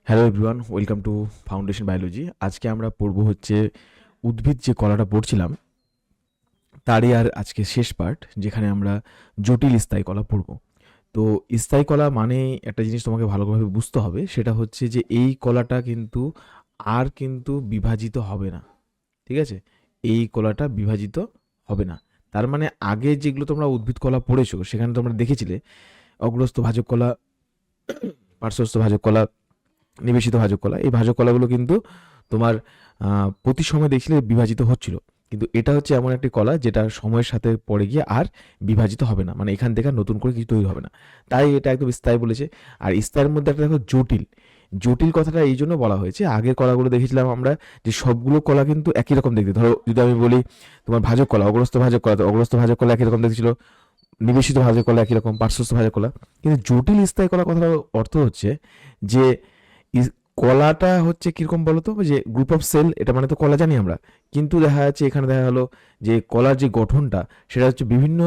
Hello everyone, welcome to foundation biology. আজকে আমরা পড়বো হচ্ছে উদ্ভিদ যে কলাটা পড়ছিলাম তারই আর আজকে শেষ পার্ট, যেখানে আমরা জটিল স্থায়ী কলা পড়ব। তো স্থায়ী কলা মানে একটা জিনিস তোমাকে ভালোভাবে বুঝতে হবে, সেটা হচ্ছে যে এই কলাটা কিন্তু বিভাজিত হবে না। ঠিক আছে, এই কলাটা বিভাজিত হবে না। তার মানে আগে যেগুলো তোমরা উদ্ভিদ কলা পড়েছো সেখানে তোমরা দেখেছিলে অগ্রস্থ ভাজক কলা, পার্শ্বস্থ ভাজক কলা, নিবেশিত ভাজক কলা। এই ভাজক কলাগুলো কিন্তু তোমার প্রতি সময় দেখছিলে বিভাজিত হচ্ছিল, কিন্তু এটা হচ্ছে এমন একটি কলা যেটা সময়ের সাথে পড়ে গিয়ে আর বিভাজিত হবে না, মানে এখান থেকে আর নতুন করে কিছু তৈরি হবে না। তাই এটা একদম স্থায়ী বলেছে। আর স্থায়ীর মধ্যে একটা দেখো জটিল, জটিল কথাটা এই জন্য বলা হয়েছে, আগের কলাগুলো দেখেছিলাম আমরা যে সবগুলো কলা কিন্তু একই রকম দেখতে। ধরো যদি আমি বলি তোমার ভাজক কলা, অগ্রস্থ ভাজক কলা, তো অগ্রস্থ ভাজক কলা একই রকম দেখছিল, নিবেশিত ভাজক কলা একই রকম, পার্শ্বস্থ ভাজক কলা। কিন্তু জটিল স্থায়ী কলা কথার অর্থ হচ্ছে যে কলাটা হচ্ছে কিরকম বলতো, যে গ্রুপ অফ সেল, এটা মানে তো কলা জানি আমরা, কিন্তু দেখা যাচ্ছে এখানে দেখা গেলো যে কলার যে গঠনটা সেটা হচ্ছে বিভিন্ন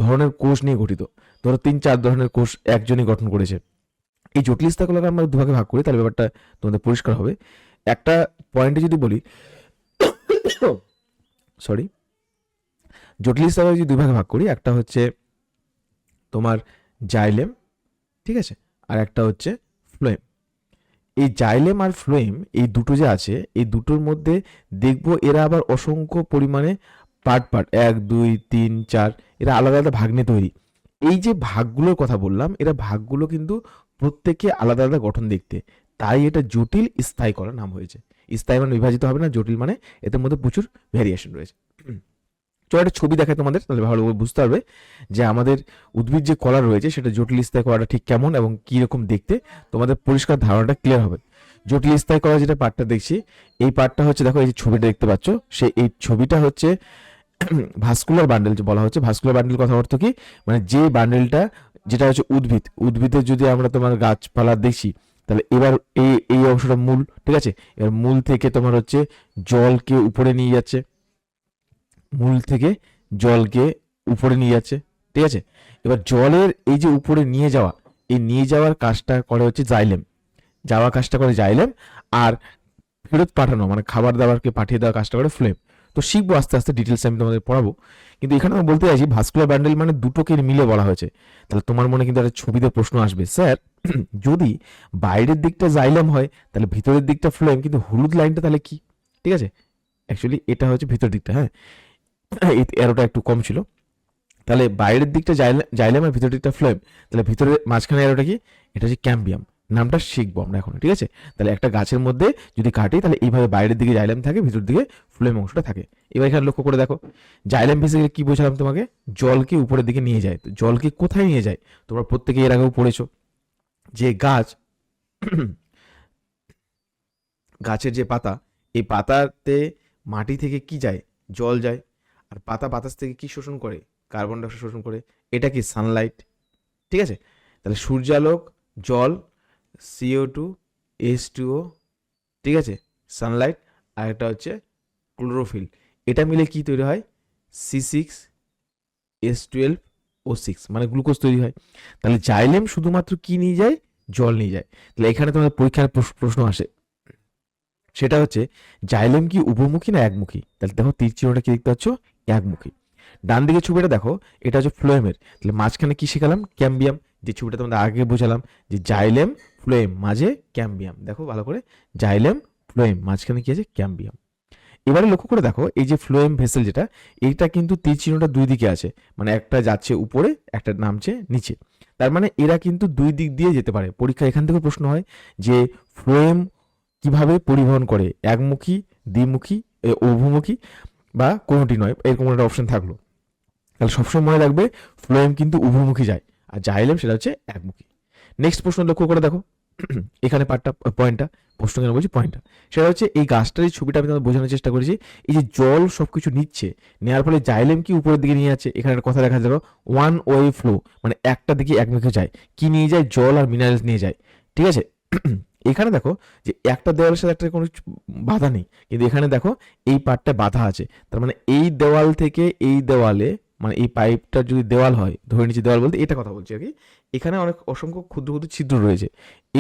ধরনের কোষ নিয়ে গঠিত। ধরো 3-4 ধরনের কোষ একজনই গঠন করেছে। এই জটিল স্তর কলাকে আমরা দুভাগে ভাগ করি, তাহলে ব্যাপারটা তোমাদের পরিষ্কার হবে। একটা পয়েন্টে যদি বলি, সরি, জটিল স্তরকে যদি দুই ভাগে ভাগ করি, একটা হচ্ছে তোমার জাইলেম, ঠিক আছে, আর একটা হচ্ছে ফ্লোয়েম। এই জাইলেম আর ফ্লোয়েম, এই দুটো যে আছে, এই দুটোর মধ্যে দেখবো এরা আবার অসংখ্য পরিমাণে পার্ট পার্ট, 1, 2, 3, 4, এরা আলাদা আলাদা ভাগ নিয়ে তৈরি। এই যে ভাগগুলোর কথা বললাম, এরা ভাগগুলো কিন্তু প্রত্যেকে আলাদা আলাদা গঠন দেখতে, তাই এটা জটিল স্থায়ী কলার নাম হয়েছে। স্থায়ী মানে বিভাজিত হবে না, জটিল মানে এদের মধ্যে প্রচুর ভ্যারিয়েশন রয়েছে। চলো একটা ছবি দেখায় তোমাদের, তাহলে ভালো বুঝতে পারবে যে আমাদের উদ্ভিদ যে কলা রয়েছে সেটা জটিল স্থায়ী কলাটা ঠিক কেমন এবং কি রকম দেখতে, তোমাদের পরিষ্কার ধারণাটা ক্লিয়ার হবে। জটিল স্থায়ী কলা যেটা পার্টটা দেখছি, এই পার্টটা হচ্ছে, দেখো এই যে ছবিটা দেখতে পাচ্ছ, এই ছবিটা হচ্ছে ভাস্কুলার বান্ডেল যে বলা হচ্ছে। ভাস্কুলার বান্ডেল কথা অর্থ কি, মানে যে বান্ডেলটা, যেটা হচ্ছে উদ্ভিদের যদি আমরা তোমার গাছপালা দেখি, তাহলে এবার এই এই অংশটা মূল, ঠিক আছে, এবার মূল থেকে তোমার হচ্ছে জলকে উপরে নিয়ে যাচ্ছে, মূল থেকে জলকে উপরে নিয়ে যাচ্ছে, ঠিক আছে। এবার জলের এই যে উপরে নিয়ে যাওয়া, এই নিয়ে যাওয়ার কাজটা করে হচ্ছে জাইলেম, যাওয়া কাজটা করে জাইলেম, আর ফেরত পাঠানো মানে খাবার দাবারকে পাঠিয়ে দেওয়ার কাজটা করে ফ্লেম। তো শিখবো আস্তে আস্তে, ডিটেলস আমি তোমাদের পড়াবো। কিন্তু এখানে আমি বলতে চাইছি ভাস্কুলার ব্যান্ডেল মানে দুটোকে মিলে বলা হয়েছে। তাহলে তোমার মনে কিন্তু একটা ছবিতে প্রশ্ন আসবে, স্যার যদি বাইরের দিকটা জাইলেম হয় তাহলে ভিতরের দিকটা ফ্লেম, কিন্তু হলুদ লাইনটা তাহলে কি? ঠিক আছে, অ্যাকচুয়ালি এটা হচ্ছে ভিতরের দিকটা, হ্যাঁ, এই এরোটা একটু কম ছিল। তাহলে বাইরের দিকটা জাইলেম আর ভিতরের দিকটা ফ্লোয়েম, তাহলে ভিতরে মাঝখানে এরোটা কি? এটা হচ্ছে ক্যাম্বিয়াম। নামটা শিখবো আমরা এখন, ঠিক আছে। তাহলে একটা গাছের মধ্যে যদি কাটি, তাহলে এইভাবে বাইরের দিকে জাইলেম থাকে, ভিতর দিকে ফ্লোয়েম অংশটা থাকে। এবার এখানে লক্ষ্য করে দেখো, জাইলেম বেসিক্যালি কি বোঝালাম তোমাকে, জলকে উপরের দিকে নিয়ে যায়। তো জলকে কোথায় নিয়ে যায়? তোমরা প্রত্যেকে এর আগেও পড়েছো যে গাছের যে পাতা, এই পাতাতে মাটি থেকে কি যায়? জল যায়। আর পাতা বাতাস থেকে কি শোষণ করে? কার্বন ডাইঅক্সাইড শোষণ করে। এটা কি? সানলাইট, ঠিক আছে। তাহলে সূর্যালোক, জল, CO2, H2O, ঠিক আছে, সানলাইট, আর একটা হচ্ছে ক্লোরোফিল। এটা মিলে কি তৈরি হয়? C6H12O6, মানে গ্লুকোজ তৈরি হয়। তাহলে জাইলেম শুধুমাত্র কি নিয়ে যায়? জল নিয়ে যায়। তাহলে এখানে তোমাদের পরীক্ষার প্রশ্ন আসে, সেটা হচ্ছে জাইলেম কি উভমুখী না একমুখী? তাহলে দেখো তীর চিহ্নটা কি দেখতে পাচ্ছ? একমুখী। ডান দিকে ছবিটা দেখো, এটা হচ্ছে ফ্লোয়েমের, তাহলে মাঝখানে কি শিখালাম? ক্যাম্বিয়াম। যে ছবিটা তোমাদের আগে বোঝালাম যে জাইলেম ফ্লোয়েম, মাঝে ক্যাম্বিয়াম। দেখো ভালো করে, জাইলেম ফ্লোয়েম, মাঝখানে কি আছে? ক্যাম্বিয়াম। এবারে লক্ষ্য করে দেখো, এই যে ফ্লোয়েম ভেসেল যেটা, এইটা কিন্তু তীর চিহ্নটা দুই দিকে আছে, মানে একটা যাচ্ছে উপরে, একটা নামছে নিচে। তার মানে এরা কিন্তু দুই দিক দিয়ে যেতে পারে। পরীক্ষা এখান থেকে প্রশ্ন হয় যে ফ্লোয়েম কিভাবে পরিবহন করে, একমুখী, দ্বিমুখী, উভমুখী, বা কোনোটি নয়, এরকম একটা অপশন থাকলো। তাহলে সবসময় মনে রাখবে ফ্লোয়েম কিন্তু উভমুখী যায়, আর জাইলেম সেটা হচ্ছে একমুখী। নেক্সট প্রশ্ন লক্ষ্য করে দেখো, এখানে পয়েন্টটা, প্রশ্ন কেন বলছি পয়েন্টটা, সেটা হচ্ছে এই গাছটার এই ছবিটা আমি তোমাদের বোঝানোর চেষ্টা করেছি। এই যে জল সবকিছু নিচ্ছে, নেওয়ার ফলে জাইলেম কি উপরের দিকে নিয়ে যাচ্ছে। এখানে একটা কথা দেখা যাবে, ওয়ান ওয়ে ফ্লো, মানে একটা দিকে একমুখে যায়। কি নিয়ে যায়? জল আর মিনারেলস নিয়ে যায়, ঠিক আছে। এখানে দেখো যে একটা দেওয়ালের সাথে একটা কোনো বাধা নেই, কিন্তু এখানে দেখো এই পার্টটা বাধা আছে। তার মানে এই দেওয়াল থেকে এই দেওয়ালে, মানে এই পাইপটার যদি দেওয়াল হয়, ধরে নিচ্ছি দেওয়াল বলতে এটা কথা বলছি আর কি, এখানে অনেক অসংখ্য ক্ষুদ্র ক্ষুদ্র ছিদ্র রয়েছে,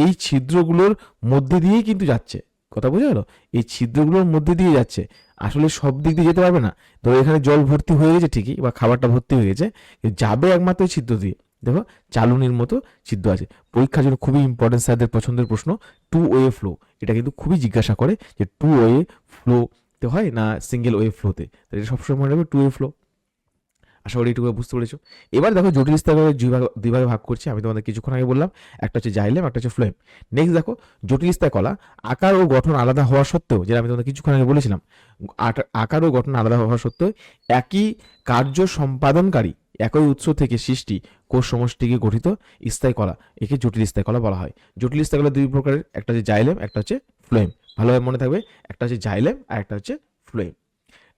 এই ছিদ্রগুলোর মধ্যে দিয়েই কিন্তু যাচ্ছে, কথা বোঝা গেল? এই ছিদ্রগুলোর মধ্যে দিয়ে যাচ্ছে, আসলে সব দিক দিয়ে যেতে পারবে না। ধরো এখানে জল ভর্তি হয়ে গেছে ঠিকই, বা খাবারটা ভর্তি হয়ে গেছে, যাবে একমাত্র ওই ছিদ্র দিয়ে। দেখো চালুনির মতো ছিদ্র আছে। পরীক্ষার জন্য খুবই ইম্পর্টেন্ট, স্যারদের পছন্দের প্রশ্ন, টু ওয়ে ফ্লো, এটা কিন্তু খুবই জিজ্ঞাসা করে যে টু ওয়ে ফ্লোতে হয় না সিঙ্গেল ওয়ে ফ্লোতে, এটা সবসময় মনে রাখবে টু ওয়ে ফ্লো। আশা করি এইটুকু বুঝতে পেরেছো। এবার দেখো জটিল স্তরে দুই ভাগে ভাগ করছি, আমি তোমাদের কিছুক্ষণ আগে বললাম, একটা হচ্ছে জাইলেম, একটা হচ্ছে ফ্লোয়েম। নেক্সট দেখো জটিল স্তর কলা আকার ও গঠন আলাদা হওয়া সত্ত্বেও, যেটা আমি তোমাদের কিছুক্ষণ আগে বলেছিলাম, আকার ও গঠন আলাদা হওয়া সত্ত্বেও একই কার্য সম্পাদনকারী একই উৎস থেকে সৃষ্টি কোষ সমষ্টিকে গঠিত স্থায়ী কলা, একে জটিল স্থায়ী কলা বলা হয়। জটিল স্থায়ী কলা দুই প্রকারের, একটা হচ্ছে জাইলেম, একটা হচ্ছে ফ্লোয়েম। ভালোভাবে মনে থাকবে, একটা হচ্ছে জাইলেম আর একটা হচ্ছে ফ্লোয়েম।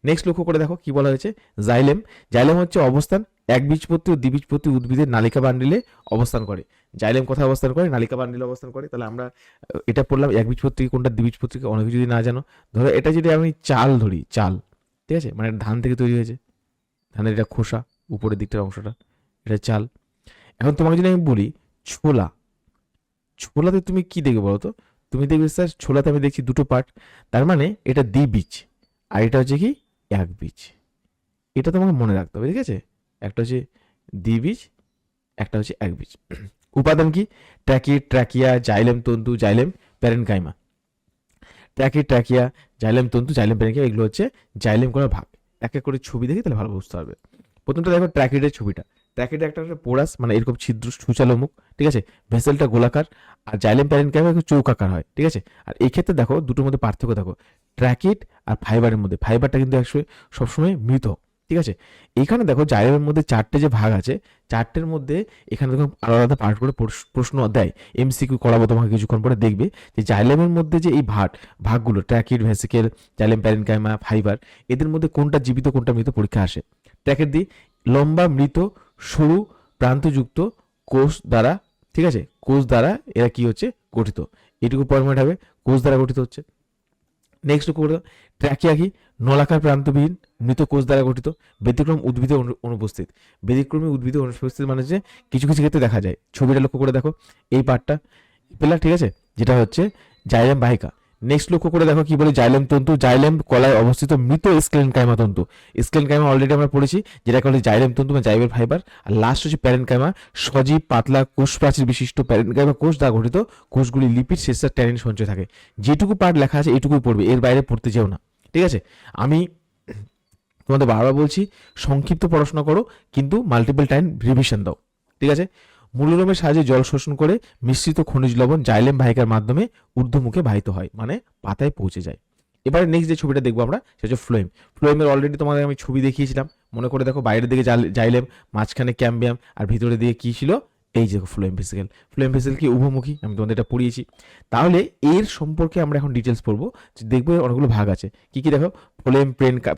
নেক্সট লক্ষ্য করে দেখো কি বলা হয়েছে, জাইলেম। জাইলেম হচ্ছে অবস্থান একবীজপত্রী ও দ্বিবীজপত্রী উদ্ভিদের নালিকা বান্ডিলে অবস্থান করে। জাইলেম কোথায় অবস্থান করে? নালিকা বান্ডিলে অবস্থান করে। তাহলে আমরা এটা পড়লাম একবীজপত্রী কোনটা দ্বিবীজপত্রী, অনেক যদি না জানো। ধরো এটা যদি আমি চাল ধরি, চাল, ঠিক আছে, মানে ধান থেকে তৈরি হয়েছে, ধানের এটা খোসা, উপরের দিকটার অংশটা, এটা চাল। এখন তোমাকে যদি আমি বলি ছোলা, ছোলাতে তুমি কি দেখবে বলো তো? তুমি দেখবে স্যার ছোলাতে আমি দেখছি দুটো পার্ট, তার মানে এটা দ্বিবীজ আর এটা হচ্ছে কি এক বীজ। এটা তোমাকে মনে রাখতে হবে, ঠিক আছে? একটা হচ্ছে দ্বিবীজ, একটা হচ্ছে এক বীজ। উপাদান কি? ট্র্যাকিড, ট্র্যাকিয়া, জাইলেম তন্তু, জাইলেম প্যারেনকাইমা। ট্র্যাকিড, ট্র্যাকিয়া, জাইলেম তন্তু, জাইলেম প্যারেনকাইমা, এগুলো হচ্ছে জাইলেম করার ভাগ। এক এক করে ছবি দেখি তাহলে ভালো বুঝতে পারবে। প্রথমটা দেখো ট্র্যাকিডের ছবিটা। ট্র্যাকিডে একটা পোরাস, মানে এরকম ছিদ্র সুচালো মুখ, ঠিক আছে, ভেসেলটা গোলাকার, আর জাইলেম প্যারেনকাইমা একটু চৌকাকার হয়, ঠিক আছে। আর এই ক্ষেত্রে দেখো দুটোর মধ্যে পার্থক্য দেখো, ট্র্যাকিড আর ফাইবারের মধ্যে, ফাইবারটা কিন্তু একসময় সবসময় মৃত, ঠিক আছে। এইখানে দেখো জাইলেমের মধ্যে চারটে যে ভাগ আছে, চারটের মধ্যে এখানে দেখো আলাদা আলাদা পার্ট করে প্রশ্ন দেয়, এমসিকিউ করাবো তোমাকে কিছুক্ষণ পরে, দেখবে যে জাইলেমের মধ্যে যে এই ভাগগুলো ট্র্যাকিড, ভেসিকেল, জাইলেম প্যারেনকাইমা, ফাইবার, এদের মধ্যে কোনটা জীবিত কোনটা মৃত পরীক্ষা আসে। ট্র্যাকিড দিয়ে লম্বা মৃত সরু প্রান্তযুক্ত কোষ দ্বারা, ঠিক আছে, কোষ দ্বারা এরা কি হচ্ছে গঠিত, এটুকু ফরম্যাট হবে, কোষ দ্বারা গঠিত হচ্ছে। নেক্সট করে ট্র্যাকিয়া কি? নলাকার প্রান্তবিহীন মৃত কোষ দ্বারা গঠিত, ব্যতিক্রম উদ্ভিদে অনুপস্থিত। ব্যতিক্রমী উদ্ভিদে অনুপস্থিত মানে যে কিছু কিছু ক্ষেত্রে দেখা যায়। ছবিটা লক্ষ্য করে দেখো, এই পার্টটা পেলা, ঠিক আছে, যেটা হচ্ছে জাইলেম বাহিকা। নেক্সট লক্ষ্য করে দেখো কি বলে, জাইলেম তন্তু, জাইলেম কলায় অবস্থিত মৃত স্ক্লেনকাইমা তন্তু। স্ক্লেনকাইমা অলরেডি আমরা পড়েছি, যেটাকে বলে জাইলেম তন্তু বা জাইলেম ফাইবার। আর লাস্ট হচ্ছে প্যারেনকাইমা, সজীব পাতলা কোষ প্রাচীর বিশিষ্ট প্যারেনকাইমা কোষ দ্বারা গঠিত, কোষগুলি লিপিড শেষের ট্যানিন সঞ্চয় থাকে। যেটুকু পার্ট লেখা আছে এইটুকুই পড়বে, এর বাইরে পড়তে যেও না, ঠিক আছে। আমি তোমাদের বারবার বলছি সংক্ষিপ্ত পড়াশোনা করো, কিন্তু মাল্টিপল টাইম রিভিশন দাও, ঠিক আছে। মূলরোমের সাহায্যে জল শোষণ করে মিশ্রিত খনিজ লবণ জাইলেম বাহিকার মাধ্যমে ঊর্ধ্বমুখে বাহিত হয়, মানে পাতায় পৌঁছে যায়। এবারে নেক্সট যে ছবিটা দেখবো আমরা সেটা হচ্ছে ফ্লোয়েম। ফ্লোয়েমের অলরেডি তোমাদের আমি ছবি দেখিয়েছিলাম, মনে করে দেখো, বাইরের দিকে জাইলেম, মাঝখানে ক্যাম্বিয়াম, আর ভিতরের দিকে কি ছিল, এই যে ফ্লোয়েম ভেসিকেল। ফ্লোয়েম ভেসিকেল কি উভমুখী, আমি তোমাদের এটা পড়িয়েছি। তাহলে এর সম্পর্কে আমরা এখন ডিটেলস পড়বো, যে দেখবো এর অনেকগুলো ভাগ আছে। কি কি দেখো, phloem,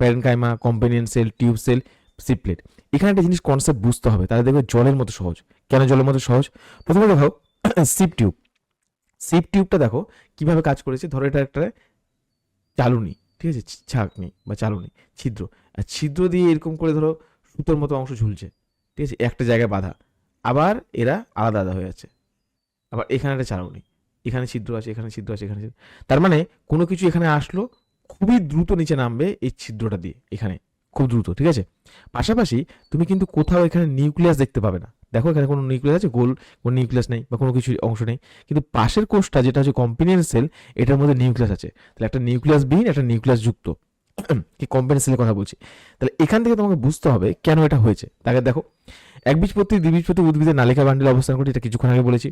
parenchyma, companion cell, tube cell, sieve plate. এখানে একটা জিনিস কনসেপ্ট বুঝতে হবে, তাহলে দেখবে জলের মতো সহজ। কেন জলের মতো সহজ? প্রথমে দেখো সিপ টিউব। সিপ টিউবটা দেখো কিভাবে কাজ করেছে। ধরো এটা একটা চালুনি, ঠিক আছে, ছাঁকনি বা চালুনি, ছিদ্র, আর ছিদ্র দিয়ে এরকম করে ধরো সুতোর মতো অংশ ঝুলছে, ঠিক আছে, একটা জায়গায় বাঁধা। আবার এরা আলাদা আলাদা হয়ে আছে। আবার এখানে একটা চালুনি, এখানে ছিদ্র আছে, এখানে ছিদ্র আছে, এখানে ছিদ্র। তার মানে কোনো কিছু এখানে আসলো, খুবই দ্রুত নিচে নামবে এই ছিদ্রটা দিয়ে, এখানে খুব দ্রুত, ঠিক আছে। পাশাপাশি তুমি কিন্তু কোথাও এখানে নিউক্লিয়াস দেখতে পাবে না। দেখো এখানে কোনো নিউক্লিয়াস আছে, গোল কোনো নিউক্লিয়াস নেই বা কোনো কিছু অংশ নেই, কিন্তু পাশের কোষটা যেটা হচ্ছে কম্পিনিয়ন সেল, এটার মধ্যে নিউক্লিয়াস আছে। তাহলে একটা নিউক্লিয়াস বিহীন, একটা নিউক্লিয়াস যুক্ত, কি কম্পিনিয়ন সেলের কথা বলছি। তাহলে এখান থেকে তোমাকে বুঝতে হবে কেন এটা হয়েছে। তাকে দেখো একবীজপত্রী দ্বিবীজপত্রী উদ্ভিদের নালিকা বান্ডিল অবস্থান করছে, এটা কিছুক্ষণ আগে বলেছি।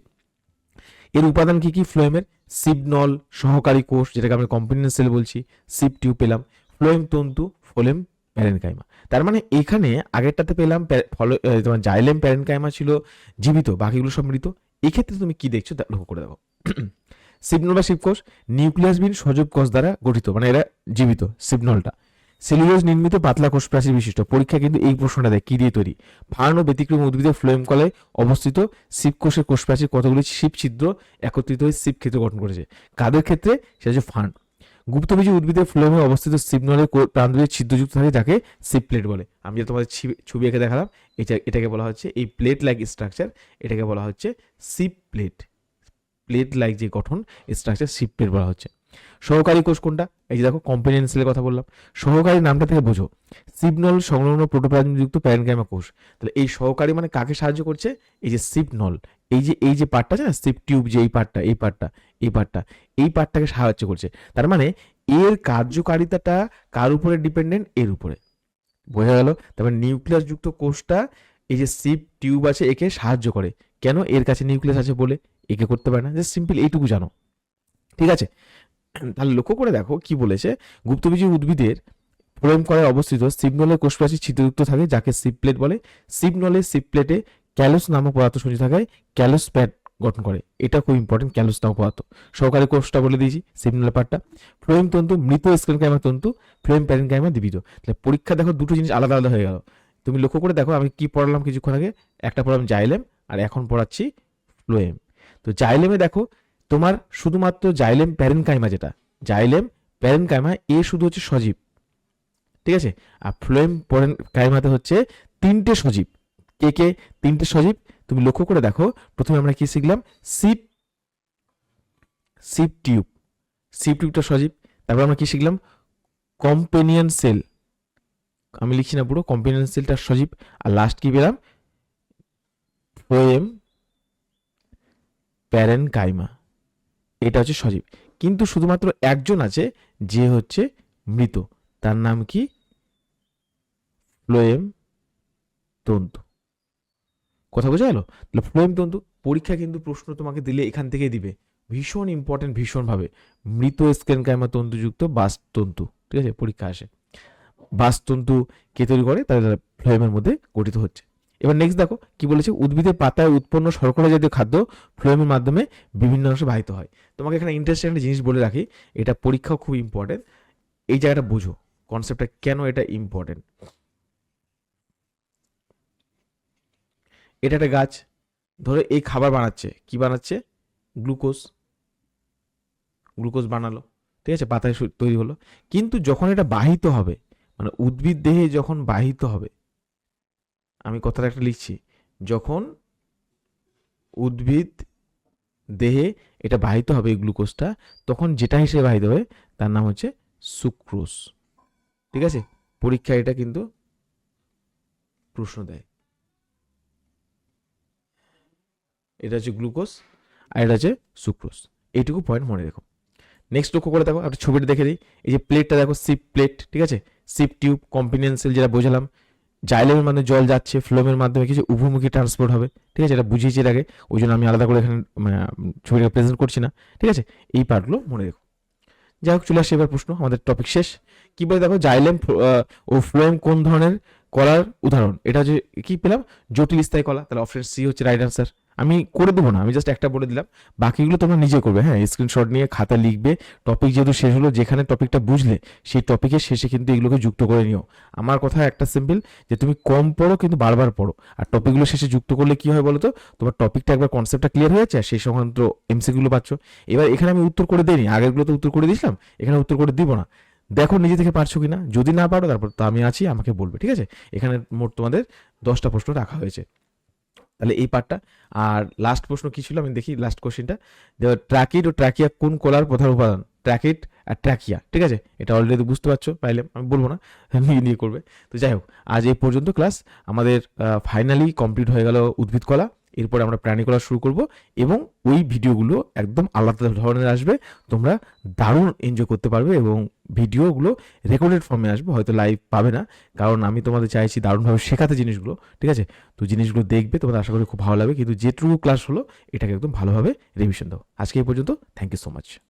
এর উপাদান কি কি? ফ্লোয়েমের সিবনল সহকারী কোষ, যেটাকে আমরা কম্পিনিয়ন সেল বলছি, সিপ টিউব পেলাম, ফ্লোয়েম তন্তু, ফ্লোয়েম প্যারেনকাইমা। তার মানে এখানে আগেরটাতে পেলাম তোমার জাইলেম প্যারেনকাইমা ছিল জীবিত, বাকিগুলো সব মৃত। এই ক্ষেত্রে তুমি কি দেখছো লক্ষ্য করে দেখো, সিবনল বা শিবকোষ নিউক্লিয়াসবিহীন সজীব কোষ দ্বারা গঠিত, মানে এরা জীবিত। সিবনলটা সেলুলোজ নির্মিত পাতলা কোষ প্রাচীর বিশিষ্ট। পরীক্ষা কিন্তু এই প্রশ্নটা দেয়, কি দিয়ে তৈরি? ফার্ন ও ব্যতিক্রম উদ্ভিদের ফ্লোয়েম কলায় অবস্থিত শিব কোষের কোষ প্রাচীর কতগুলি শিব ছিদ্র একত্রিত হয়ে শিব ক্ষেত্র গঠন করেছে। কাদের ক্ষেত্রে? সেটা হচ্ছে ফার্ন। গুপ্তবীজী উদ্ভিদের ফ্লোয়েমে অবস্থিত সিপ নলের প্রান্তগুলি ছিদ্রযুক্ত থাকে যাকে সিপ প্লেট বলে। আমি যে তোমাদের ছবি এঁকে দেখালাম, এটাকে বলা হচ্ছে, এই প্লেট লাইক স্ট্রাকচার, এটাকে বলা হচ্ছে সিপ প্লেট। প্লেট লাইক যে গঠন স্ট্রাকচার সিপ প্লেট বলা হচ্ছে। সহকারী কোষ কোনটা? এই যে দেখো কম্পোনেন্ট সেলের কথা বললাম। সহকারী নামটা থেকে বোঝো, সিপনল সংলগ্ন প্রোটোপ্লাজমযুক্ত প্যারেনকাইমা কোষ। তাহলে এই সহকারী মানে কাকে সাহায্য করছে? এই যে সিপনল, এই যে পার্টটা আছে না, সিপ টিউব, যে এই পার্টটাকে সাহায্য করছে। তার মানে এর কার্যকারিতাটা কার উপরে ডিপেন্ডেন্ট? এর উপরে। বোঝা গেল? তারপর নিউক্লিয়াস যুক্ত কোষটা এই যে সিপ টিউব আছে একে সাহায্য করে। কেন? এর কাছে নিউক্লিয়াস আছে বলে। একে করতে পারে না, জাস্ট সিম্পল এইটুকু জানো, ঠিক আছে? তাহলে লক্ষ্য করে দেখো কি বলেছে, গুপ্তবীজী উদ্ভিদের ফ্লোয়েম কলায় অবস্থিত সিপনলের কোষপ্রাচী ছিদ্রযুক্ত থাকে যাকে সিপ প্লেট বলে। সিপনলের সিপ প্লেটে ক্যালোস নামক পদার্থ সঞ্চিত থাকায় ক্যালোস প্যাড গঠন করে। এটা খুব ইম্পর্টেন্ট, ক্যালোস নামক পদার্থ। সহকারী কোষটা বলে দিয়েছি, সিপনলের পার্টটা। ফ্লোয়েম তন্তু মৃত স্ক্লেনকাইমা তন্তু, ফ্লোয়েম প্যারেনকাইমা দ্বিবিধ। তাহলে পরীক্ষা দেখো দুটো জিনিস আলাদা আলাদা হয়ে গেল। তুমি লক্ষ্য করে দেখো আমি কি পড়ালাম কিছুক্ষণ আগে, একটা পড়ালাম জাইলেম আর এখন পড়াচ্ছি ফ্লোয়েম। তো জাইলেমে দেখো তোমার শুধুমাত্র জাইলেম প্যারেনকাইমা, যেটা জাইলেম প্যারেনকাইমা এ শুধু হচ্ছে সজীব, ঠিক আছে? আর ফ্লোয়েম প্যারেনকাইমাতে হচ্ছে তিনটে সজীব। কে তিনটে সজীব? তুমি লক্ষ্য করে দেখো, প্রথমে আমরা কি শিখলাম? সিপ টিউবটা সজীব। তারপর আমরা কি শিখলাম? কম্পেনিয়ন সেল, আমি লিখছি না পুরো, কম্পেনিয়ন সেলটা সজীব। আর লাস্ট কি পেলাম? ফ্লোয়েম প্যারেনকাইমা, এটা হচ্ছে সজীব। কিন্তু শুধুমাত্র একজন আছে যে হচ্ছে মৃত, তার নাম কি? ফ্লোয়েম তন্তু। কথা বোঝা গেল? তাহলে ফ্লোয়েম তন্তু পরীক্ষা কিন্তু প্রশ্ন তোমাকে দিলে এখান থেকে দিবে, ভীষণ ইম্পর্টেন্ট, ভীষণভাবে। মৃত স্ক্লেনকাইমা তন্তুযুক্ত বাস্তুতন্তু, ঠিক আছে? পরীক্ষা আসে বাস্তুতন্তু কে তৈরি করে? তাহলে ফ্লোয়েমের মধ্যে গঠিত হচ্ছে। এবার নেক্সট দেখো কি বলেছে, উদ্ভিদের পাতায় উৎপন্ন শর্করা জাতীয় খাদ্য ফ্লোয়েমের মাধ্যমে বিভিন্ন অংশে বাহিত হয়। তোমাকে এখানে ইন্টারেস্টিং একটা জিনিস বলে রাখি, এটা পরীক্ষাও খুব ইম্পর্টেন্ট, এই জায়গাটা বোঝো কনসেপ্টটা কেন এটা ইম্পর্টেন্ট। এটা একটা গাছ, ধরো এই খাবার বানাচ্ছে, কি বানাচ্ছে? গ্লুকোজ বানালো, ঠিক আছে? পাতায় তৈরি হলো। কিন্তু যখন এটা বাহিত হবে, মানে উদ্ভিদ দেহে যখন বাহিত হবে, আমি কথাটা একটা লিখছি, যখন উদ্ভিদ দেহে এটা বাহিত হবে এই গ্লুকোজটা, তখন যেটা হিসেবে বাহিত হবে তার নাম হচ্ছে সুক্রোজ, ঠিক আছে? পরীক্ষা এটা কিন্তু প্রশ্ন দেয়। এটা হচ্ছে গ্লুকোজ আর এটা হচ্ছে সুক্রোজ, এইটুকু পয়েন্ট মনে রেখো। নেক্সট লক্ষ্য করে দেখো, একটা ছবিটা দেখে দিই। এই যে প্লেটটা দেখো, সিপ প্লেট, ঠিক আছে? সিপ টিউব, কম্পোনেন্ট সেল যেটা বোঝালাম। জাইলেমের মাধ্যমে জল যাচ্ছে, ফ্লোমের মাধ্যমে কিছু উভমুখী ট্রান্সপোর্ট হবে, ঠিক আছে? এটা বুঝিয়েছি এর আগে, ওই জন্য আমি আলাদা করে এখানে ছবিটাকে প্রেজেন্ট করছি না, ঠিক আছে? এই পার্টগুলো মনে রেখো। যাই হোক, চলে আসছে এবার প্রশ্ন, আমাদের টপিক শেষ। কি বলে দেখো, জাইলেম ও ফ্লোয়েম কোন ধরনের কলার উদাহরণ? এটা হচ্ছে কি পেলাম? জটিল স্থায়ী কলা। তাহলে অপশন সি হচ্ছে রাইট আনসার। আমি করে দেবো না, আমি জাস্ট একটা বলে দিলাম, বাকিগুলো তোমরা নিজে করবে। হ্যাঁ, স্ক্রিনশট নিয়ে খাতা লিখবে। টপিক যেহেতু শেষ হলো, যেখানে টপিকটা বুঝলে সেই টপিকের শেষে কিন্তু এগুলোকে যুক্ত করে নিও। আমার কথা একটা সিম্পল, যে তুমি কম পড়ো কিন্তু বারবার পড়ো। আর টপিকগুলো শেষে যুক্ত করলে কি হয় বলো তো, তোমার টপিকটা একবার কনসেপ্টটা ক্লিয়ার হয়ে যাচ্ছে, আর সেই সংক্রান্ত এমসিকিউগুলো পাচ্ছ। এবার এখানে আমি উত্তর করে দিইনি, আগেরগুলো তো উত্তর করে দিয়েছিলাম, এখানে উত্তর করে দিব না। দেখো নিজে থেকে পারছো কিনা, যদি না পারো তারপর তো আমি আছি, আমাকে বলবে, ঠিক আছে? এখানে মোট তোমাদের 10টা প্রশ্ন রাখা হয়েছে। তাহলে এই পার্টটা। আর লাস্ট প্রশ্ন কি ছিল আমি দেখি, লাস্ট কোশ্চেনটা, ট্র্যাকিড ও ট্র্যাকিয়া কোন কলার প্রধান উপাদান? ট্র্যাকিড আর ট্র্যাকিয়া, ঠিক আছে? এটা অলরেডি বুঝতে পারছো, পাইলে আমি বলবো না, নিয়ে করবে। তো যাই হোক, আজ এই পর্যন্ত ক্লাস আমাদের ফাইনালি কমপ্লিট হয়ে গেল উদ্ভিদ কলা। এরপরে আমরা প্রাণী কলা শুরু করব, এবং ওই ভিডিওগুলো একদম আলাদা ধরনের আসবে, তোমরা দারুণ এনজয় করতে পারবে, এবং ভিডিওগুলো রেকর্ডেড ফর্মে আসবে, হয়তো লাইভ পাবে না, কারণ আমি তোমাদের চাইছি দারুণভাবে শেখাতে জিনিসগুলো, ঠিক আছে? তো জিনিসগুলো দেখবে, তোমাদের আশা করি খুব ভালো লাগবে, কিন্তু যেটুকু ক্লাস হলো এটাকে একদম ভালোভাবে রিভিশন দাও। আজকে এই পর্যন্ত, থ্যাংক ইউ সো মাচ।